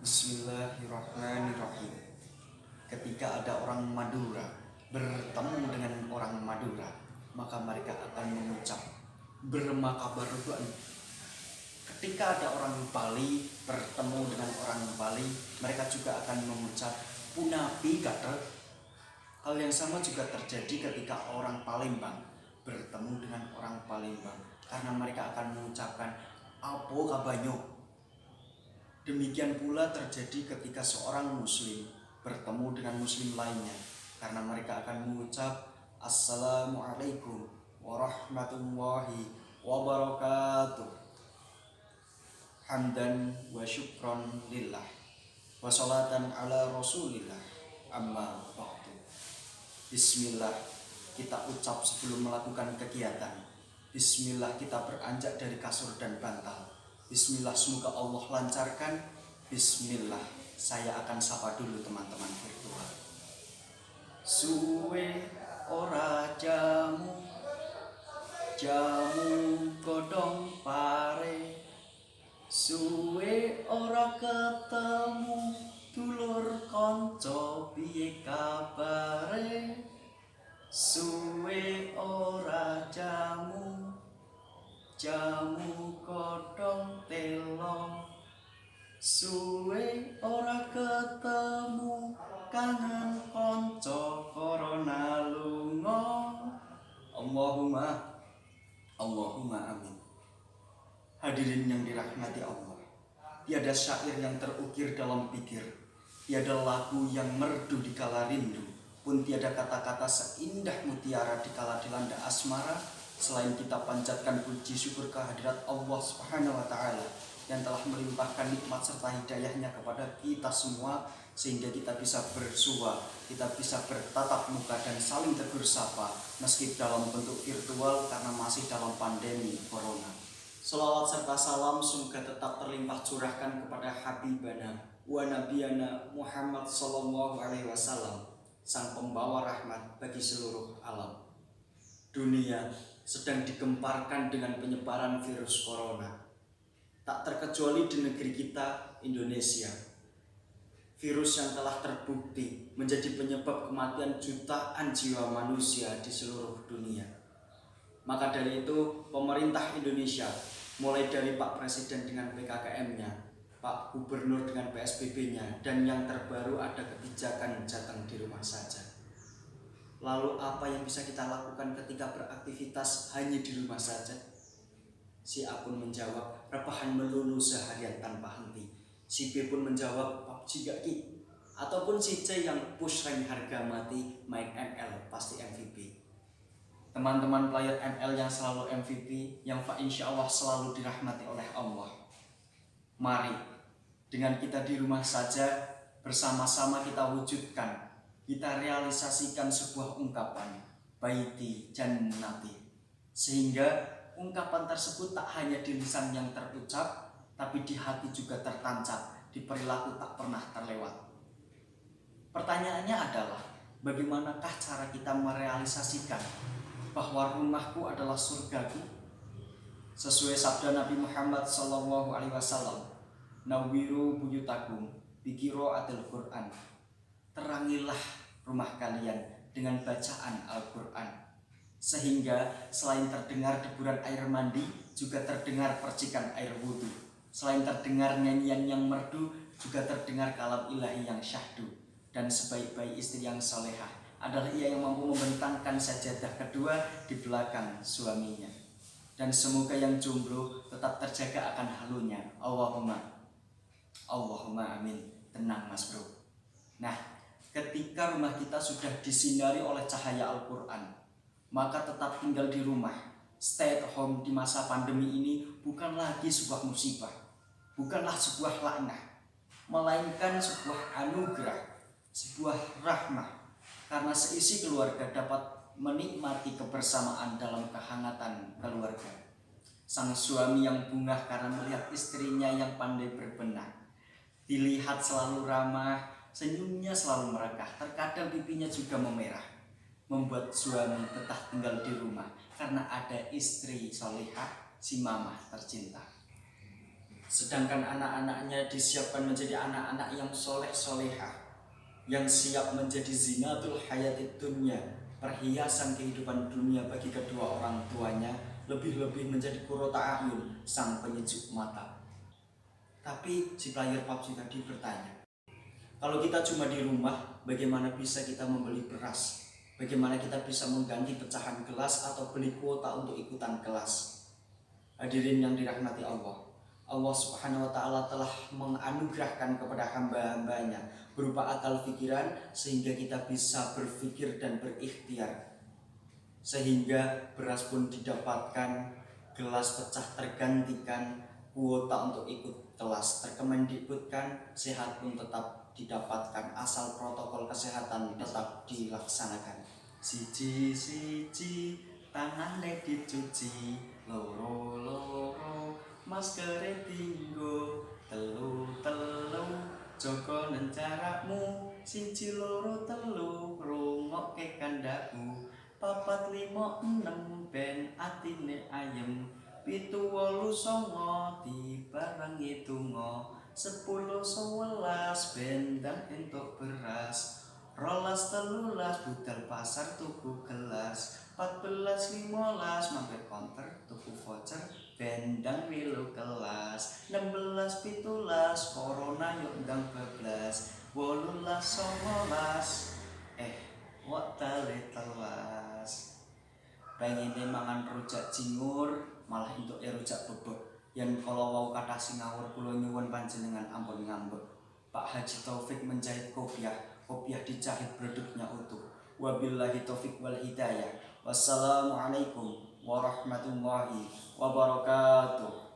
Bismillahirrahmanirrahim. Ketika ada orang Madura bertemu dengan orang Madura, maka mereka akan mengucap bermakabaruan. Ketika ada orang Bali bertemu dengan orang Bali, mereka juga akan mengucap punapi kata. Hal yang sama juga terjadi ketika orang Palembang bertemu dengan orang Palembang, karena mereka akan mengucapkan apo kabanyo. Demikian pula terjadi ketika seorang muslim bertemu dengan muslim lainnya, karena mereka akan mengucap assalamualaikum warahmatullahi wabarakatuh, hamdan wa syukron lillah wa salatan ala rasulillah, amma ba'du. Bismillah kita ucap sebelum melakukan kegiatan. Bismillah kita beranjak dari kasur dan bantal. Bismillah semoga Allah lancarkan. Bismillah saya akan sapa dulu teman-teman virtual. Suwe ora jamu, jamu godong pare. Suwe ora ketemu, dulur konco piye kabare. Suwe ora jamu, jamu godhong telo. Suwe ora ketemu, kangen kanca corona lunga. Allahumma amin. Hadirin yang dirahmati Allah, tiada syair yang terukir dalam pikir, tiada lagu yang merdu di kala rindu, pun tiada kata-kata seindah mutiara di kala dilanda asmara, selain kita panjatkan puji syukur kehadirat Allah Subhanahu wa Ta'ala yang telah melimpahkan nikmat serta hidayahnya kepada kita semua, sehingga kita bisa bersua, kita bisa bertatap muka dan saling tegur sapa meski dalam bentuk virtual karena masih dalam pandemi corona. Salawat serta salam semoga tetap terlimpah curahkan kepada Habibana wa Nabiyana Muhammad sallallahu alaihi wasallam, sang pembawa rahmat bagi seluruh alam. Dunia sedang digemparkan dengan penyebaran virus corona. Tak terkecuali di negeri kita, Indonesia. Virus yang telah terbukti menjadi penyebab kematian jutaan jiwa manusia di seluruh dunia. Maka dari itu, pemerintah Indonesia, mulai dari Pak Presiden dengan PKKM-nya, Pak Gubernur dengan PSBB-nya, dan yang terbaru ada kebijakan jateng di rumah saja. Lalu apa yang bisa kita lakukan ketika beraktivitas hanya di rumah saja? Si A pun menjawab, rebahan melulu seharian tanpa henti. Si B pun menjawab, PUBG gak ki. Ataupun si C yang push rank harga mati, main ML pasti MVP. Teman-teman player ML yang selalu MVP, yang insya Allah selalu dirahmati oleh Allah. Mari, dengan kita di rumah saja, bersama-sama kita wujudkan, kita realisasikan sebuah ungkapan, baiti jannati, sehingga ungkapan tersebut tak hanya di lisan yang terucap, tapi di hati juga tertancap, di perilaku tak pernah terlewat. Pertanyaannya adalah, bagaimanakah cara kita merealisasikan bahwa rumahku adalah surgaku? Sesuai sabda Nabi Muhammad SAW, Nawwiru buyutakum biqiraatil Qur'an. Terangilah rumah kalian dengan bacaan Al-Quran, sehingga selain terdengar deburan air mandi, juga terdengar percikan air wudhu. Selain terdengar nyanyian yang merdu, juga terdengar kalam ilahi yang syahdu. Dan sebaik-baik istri yang solehah adalah ia yang mampu membentangkan sajadah kedua di belakang suaminya. Dan semoga yang jomblo tetap terjaga akan halunya. Allahumma amin. Tenang mas bro. Nah, ketika rumah kita sudah disinari oleh cahaya Al-Quran, maka tetap tinggal di rumah, stay at home di masa pandemi ini bukan lagi sebuah musibah, bukanlah sebuah laknah, melainkan sebuah anugerah, sebuah rahmah, karena seisi keluarga dapat menikmati kebersamaan dalam kehangatan keluarga. Sang suami yang bungah karena melihat istrinya yang pandai berbenah, dilihat selalu ramah, senyumnya selalu merekah, terkadang pipinya juga memerah, membuat suami betah tinggal di rumah karena ada istri solihah, si mamah tercinta. Sedangkan anak-anaknya disiapkan menjadi anak-anak yang soleh solehah, yang siap menjadi zinatul hayatid dunya, perhiasan kehidupan dunia bagi kedua orang tuanya, lebih-lebih menjadi qurrata a'yun, sang penyejuk mata. Tapi si player PUBG tadi bertanya, kalau kita cuma di rumah, bagaimana bisa kita membeli beras? Bagaimana kita bisa mengganti pecahan gelas atau beli kuota untuk ikutan kelas? Hadirin yang dirahmati Allah, Allah Subhanahu wa Ta'ala telah menganugerahkan kepada hamba-hambanya berupa akal pikiran, sehingga kita bisa berpikir dan berikhtiar, sehingga beras pun didapatkan, gelas pecah tergantikan, kuota untuk ikut kelas terkemendikbudkan, sehat pun tetap didapatkan asal protokol kesehatan tetap dilaksanakan. Siji-siji tangane dicuci, loro-loro maskere tinggo, telu-telu joko nencaramu, siji loro telu rungokke kandhaku, papat lima enem ben atine ayem, pitu wolu songo dibarengi donga, 10 11 ben ndang entuk beras, 12 13 budal pasar tuku gelas, 14 15 mampir konter tuku voucher bendang milu kelas, 16 17 corona yuk ndang bablas, 18 19 waktale telas. Pengine mangan rujak cingur malah entuk rujak bebek. Yen kalau wau kathah sing ngawur kula nyuwun panjenengan ampun ngambek. Pak Haji Taufik menjahit kopiah dijahit produknya utuh. Wabillahi taufik wal hidayah. Wassalamualaikum warahmatullahi wabarakatuh.